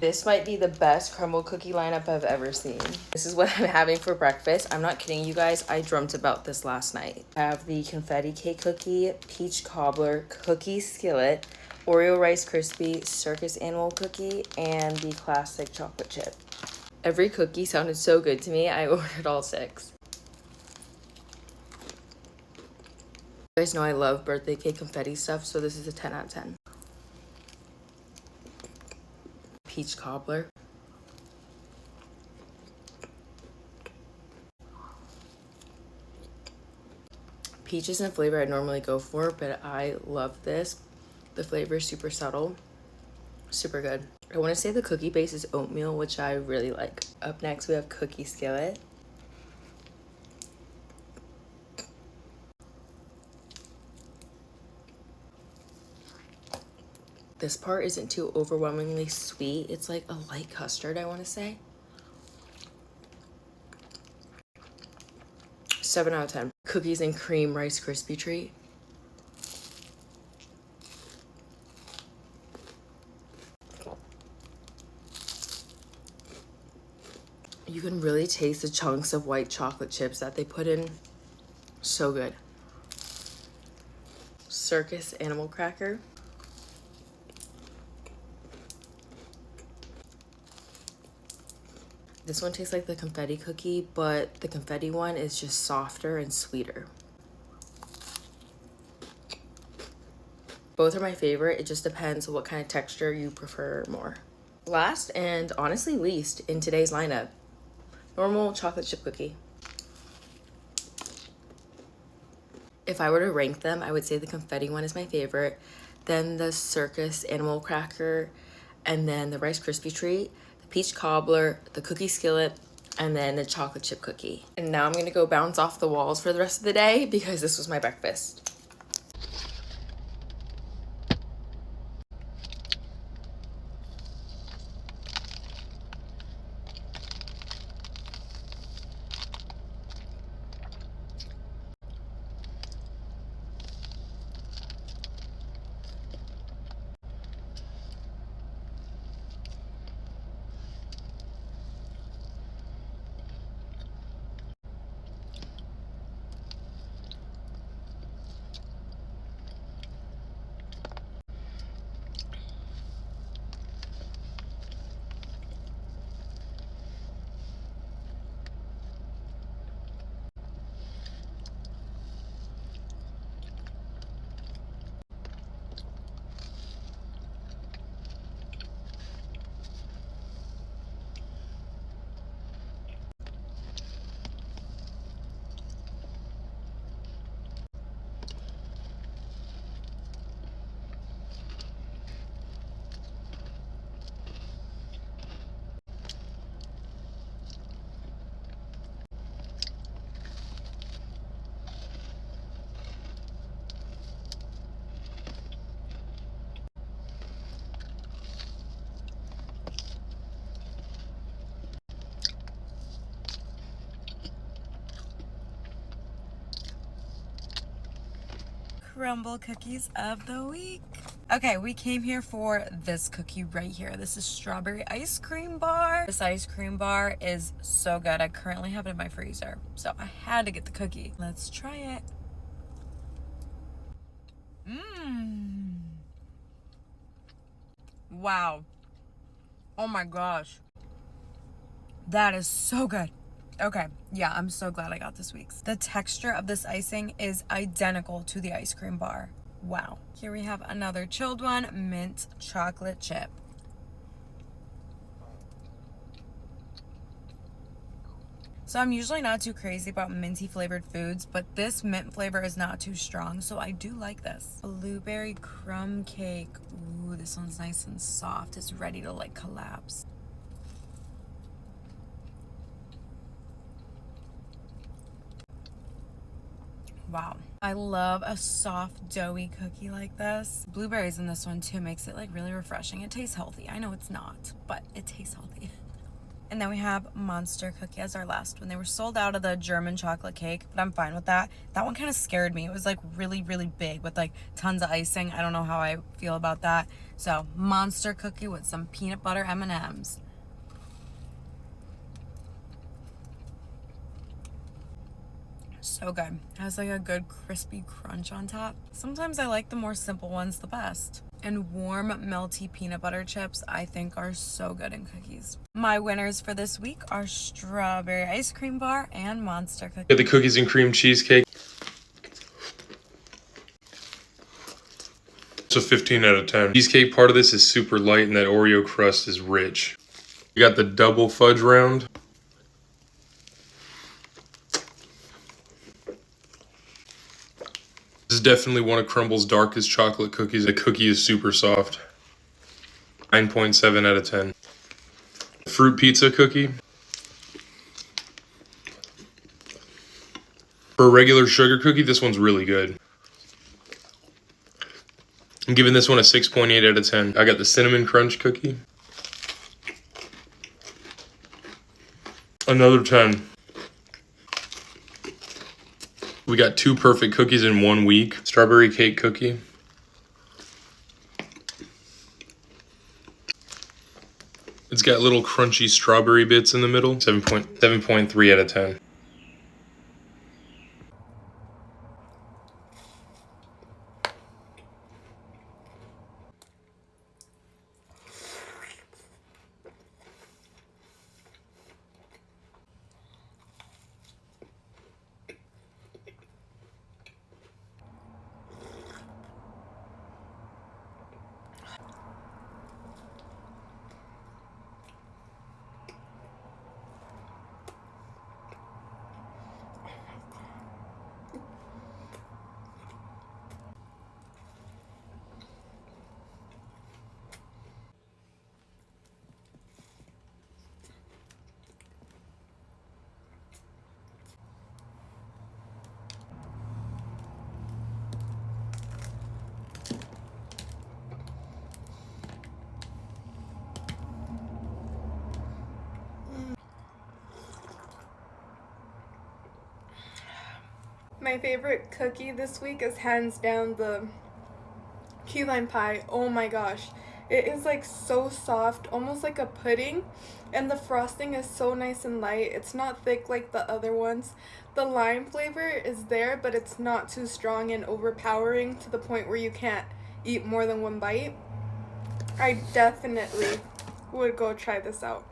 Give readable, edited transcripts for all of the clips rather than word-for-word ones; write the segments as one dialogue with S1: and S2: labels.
S1: This might be the best Crumbl cookie lineup I've ever seen. This is what I'm having for breakfast. I'm not kidding you guys. I dreamt about this last night. I have the confetti cake cookie, peach cobbler, cookie skillet, Oreo Rice Krispie, circus animal cookie, and the classic chocolate chip. Every cookie sounded so good to me, I ordered all 6. You guys know I love birthday cake confetti stuff, so this is a 10 out of 10. Peach cobbler. Peach isn't a flavor I normally go for, but I love this. The flavor is super subtle, super good. I want to say the cookie base is oatmeal, which I really like. Up next, we have cookie skillet. This part isn't too overwhelmingly sweet. It's like a light custard, I want to say. 7 out of 10. Cookies and cream Rice Krispie treat. You can really taste the chunks of white chocolate chips that they put in. So good. Circus animal cracker. This one tastes like the confetti cookie, but the confetti one is just softer and sweeter. Both are my favorite. It just depends what kind of texture you prefer more. Last and honestly least in today's lineup, normal chocolate chip cookie. If I were to rank them, I would say the confetti one is my favorite, then the circus animal cracker, and then the Rice Krispie treat, the peach cobbler, the cookie skillet, and then the chocolate chip cookie. And now I'm gonna go bounce off the walls for the rest of the day because this was my breakfast. Crumbl cookies of the week. Okay, we came here for this cookie right here. This is strawberry ice cream bar. This ice cream bar is so good. I currently have it in my freezer, so I had to get the cookie. Let's try it. Wow. Oh my gosh. That is so good. Okay, yeah, I'm so glad I got this week's. The texture of this icing is identical to the ice cream bar. Wow. Here we have another chilled one, mint chocolate chip. So I'm usually not too crazy about minty flavored foods, but this mint flavor is not too strong, so I do like this. Blueberry crumb cake. Ooh, this one's nice and soft. It's ready to like collapse. Wow. I love a soft, doughy cookie like this. Blueberries in this one too makes it like really refreshing. It tastes healthy. I know it's not, but it tastes healthy. And then we have Monster Cookie as our last one. They were sold out of the German chocolate cake, but I'm fine with that. That one kind of scared me. It was like really, really big with like tons of icing. I don't know how I feel about that. So Monster Cookie with some peanut butter M&Ms. So good. It has like a good crispy crunch on top. Sometimes I like the more simple ones the best. And warm, melty peanut butter chips I think are so good in cookies. My winners for this week are strawberry ice cream bar and Monster Cookie.
S2: Get the cookies and cream cheesecake. It's a 15 out of 10. Cheesecake part of this is super light and that Oreo crust is rich. You got the double fudge round. This is definitely one of Crumbl's darkest chocolate cookies. The cookie is super soft. 9.7 out of 10. Fruit pizza cookie. For a regular sugar cookie, this one's really good. I'm giving this one a 6.8 out of 10. I got the cinnamon crunch cookie. Another 10. We got 2 perfect cookies in 1 week. Strawberry cake cookie. It's got little crunchy strawberry bits in the middle. 7.3 out of 10.
S3: My favorite cookie this week is hands down the key lime pie. Oh my gosh. It is like so soft, almost like a pudding, and the frosting is so nice and light. It's not thick like the other ones. The lime flavor is there, but it's not too strong and overpowering to the point where you can't eat more than 1 bite. I definitely would go try this out.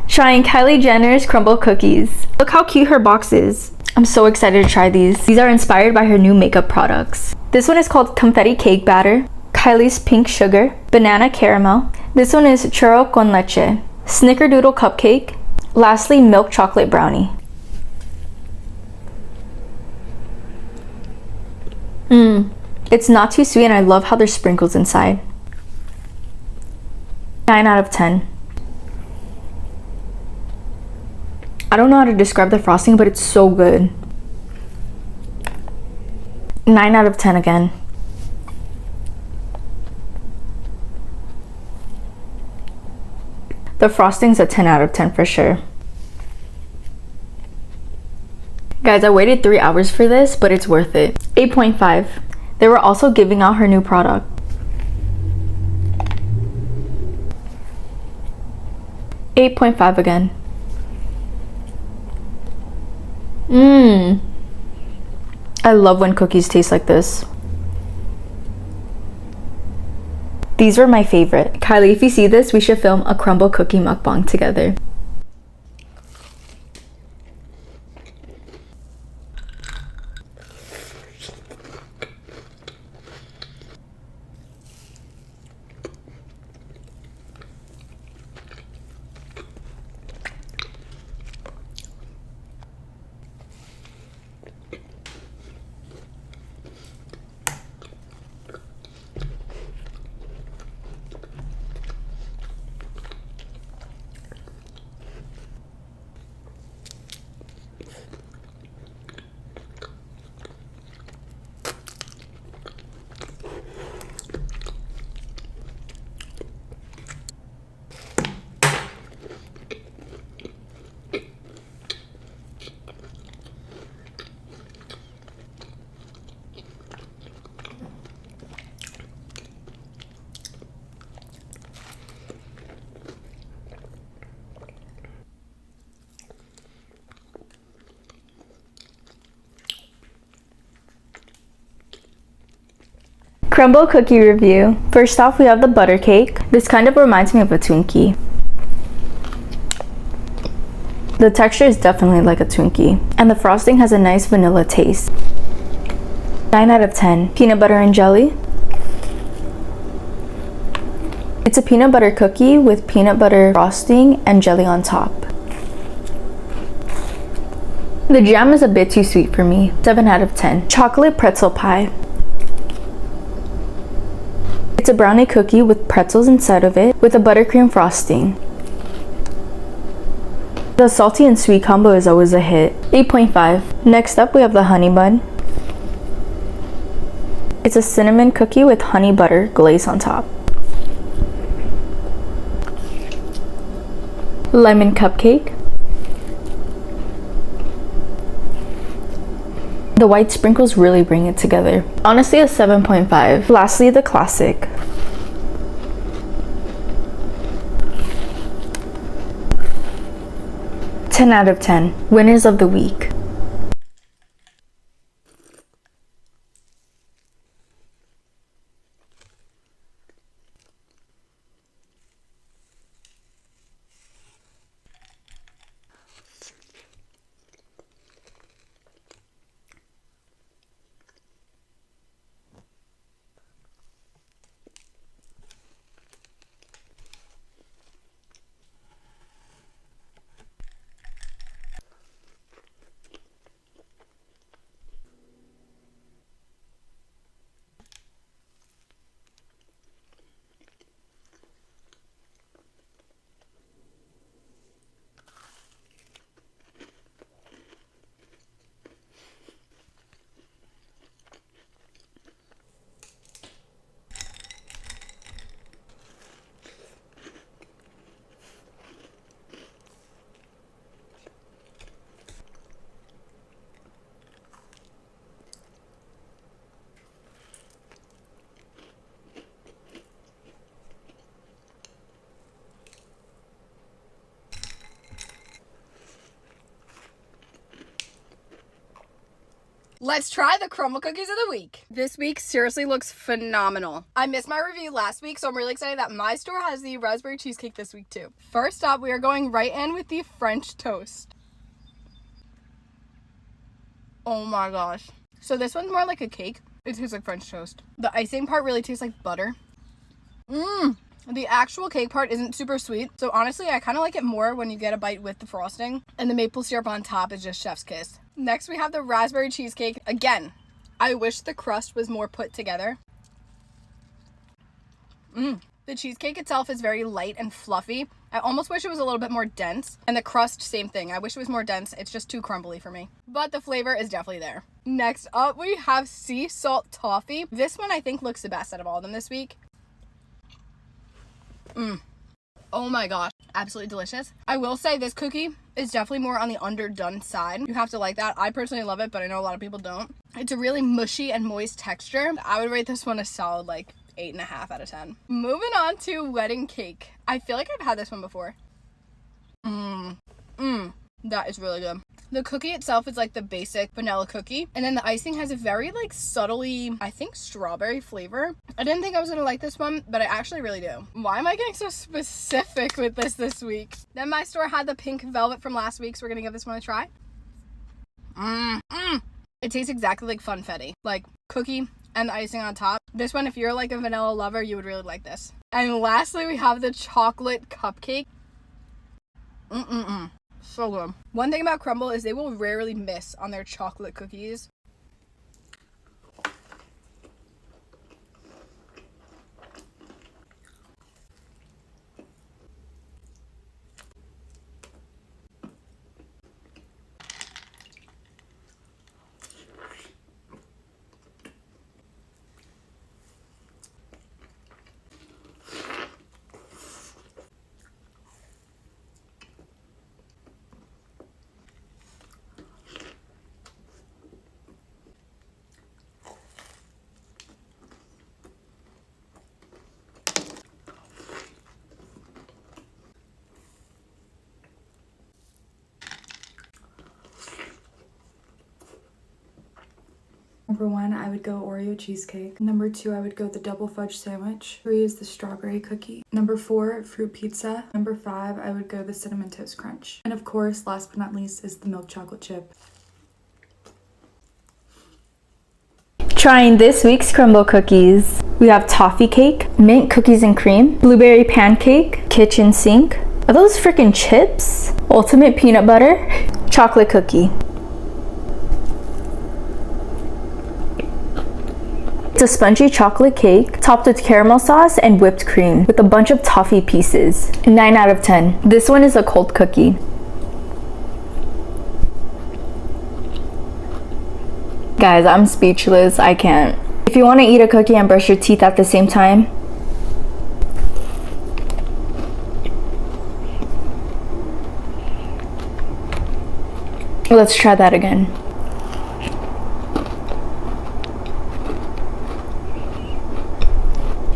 S4: Trying Kylie Jenner's Crumbl cookies. Look how cute her box is. I'm so excited to try these. These are inspired by her new makeup products. This one is called Confetti Cake Batter, Kylie's Pink Sugar, Banana Caramel. This one is Churro con Leche, Snickerdoodle Cupcake, lastly Milk Chocolate Brownie. It's not too sweet and I love how there's sprinkles inside. 9 out of 10. I don't know how to describe the frosting, but it's so good. 9 out of 10 again. The frosting's a 10 out of 10 for sure. Guys, I waited 3 hours for this, but it's worth it. 8.5. They were also giving out her new product. 8.5 again. I love when cookies taste like this. These were my favorite. Kylie, if you see this, we should film a Crumbl cookie mukbang together. Crumbl cookie review. First off, we have the butter cake. This kind of reminds me of a Twinkie. The texture is definitely like a Twinkie, and the frosting has a nice vanilla taste. 9 out of 10. Peanut butter and jelly. It's a peanut butter cookie with peanut butter frosting and jelly on top. The jam is a bit too sweet for me. 7 out of 10. Chocolate pretzel pie. It's a brownie cookie with pretzels inside of it with a buttercream frosting. The salty and sweet combo is always a hit. 8.5. Next up, we have the honey bun. It's a cinnamon cookie with honey butter glaze on top. Lemon cupcake. The white sprinkles really bring it together. Honestly, a 7.5. Lastly, the classic. Ten out of 10. Winners of the week.
S5: Let's try the Crumbl cookies of the week. This week seriously looks phenomenal. I missed my review last week, so I'm really excited that my store has the raspberry cheesecake this week too. First up, we are going right in with the French toast. Oh my gosh. So this one's more like a cake. It tastes like French toast. The icing part really tastes like butter. The actual cake part isn't super sweet, so honestly I kind of like it more when you get a bite with the frosting, and the maple syrup on top is just chef's kiss. Next we have the raspberry cheesecake. Again, I wish the crust was more put together. The cheesecake itself is very light and fluffy. I almost wish it was a little bit more dense, and the crust, same thing. I wish it was more dense. It's just too crumbly for me, but the flavor is definitely there. Next up we have sea salt toffee. This one I think looks the best out of all of them this week. Oh my gosh, absolutely delicious. I will say this cookie is definitely more on the underdone side. You have to like that. I personally love it, but I know a lot of people don't. It's a really mushy and moist texture. I would rate this one a solid like 8.5 out of 10. Moving on to wedding cake. I feel like I've had this one before. That is really good. The cookie itself is like the basic vanilla cookie, and then the icing has a very like subtly, I think, strawberry flavor. I didn't think I was gonna like this one, but I actually really do. Why am I getting so specific with this week? Then my store had the pink velvet from last week, so we're gonna give this one a try. It tastes exactly like funfetti, like cookie and the icing on top. This one, if you're like a vanilla lover, you would really like this. And lastly, we have the chocolate cupcake. So good. One thing about Crumbl is they will rarely miss on their chocolate cookies.
S6: Number 1, I would go Oreo cheesecake. Number 2, I would go the double fudge sandwich. 3 is the strawberry cookie. Number 4, fruit pizza. Number 5, I would go the cinnamon toast crunch. And of course, last but not least, is the milk chocolate chip.
S4: Trying this week's Crumbl cookies. We have toffee cake, mint cookies and cream, blueberry pancake, kitchen sink. Are those freaking chips? Ultimate peanut butter, chocolate cookie. It's a spongy chocolate cake topped with caramel sauce and whipped cream with a bunch of toffee pieces. 9 out of 10. This one is a cold cookie. Guys, I'm speechless. I can't. If you want to eat a cookie and brush your teeth at the same time, let's try that again.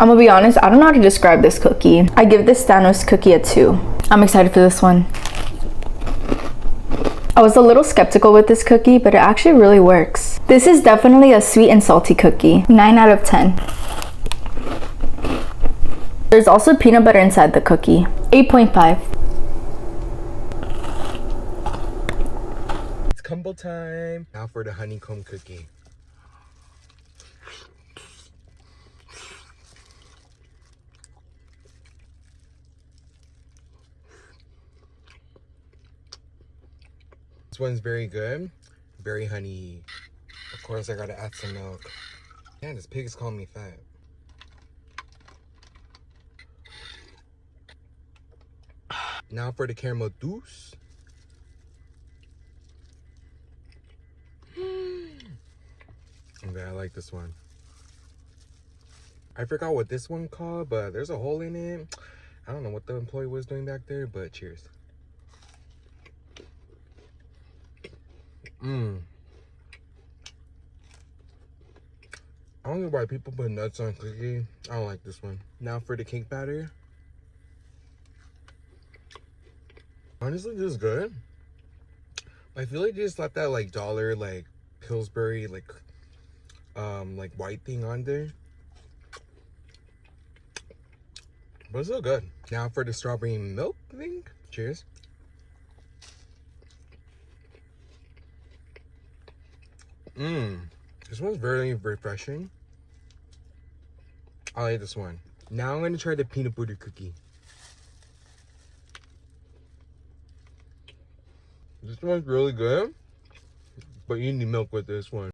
S4: I'm gonna be honest, I don't know how to describe this cookie. I give this Thanos cookie a 2. I'm excited for this one. I was a little skeptical with this cookie, but it actually really works. This is definitely a sweet and salty cookie. 9 out of 10. There's also peanut butter inside the cookie. 8.5.
S7: It's Crumbl time. Now for the honeycomb cookie. This one's very good, very honey. Of course, I gotta add some milk. Man, this pig is calling me fat. Now for the caramel douce. Okay, I like this one. I forgot what this one called, but there's a hole in it. I don't know what the employee was doing back there, but cheers. I don't know why people put nuts on cookie. I don't like this one. Now for the cake batter. Honestly, this is good. I feel like they just left that like dollar like Pillsbury like white thing on there. But it's still good. Now for the strawberry milk thing. Cheers. This one's very refreshing. I like this one. Now I'm gonna try the peanut butter cookie. This one's really good, but you need milk with this one.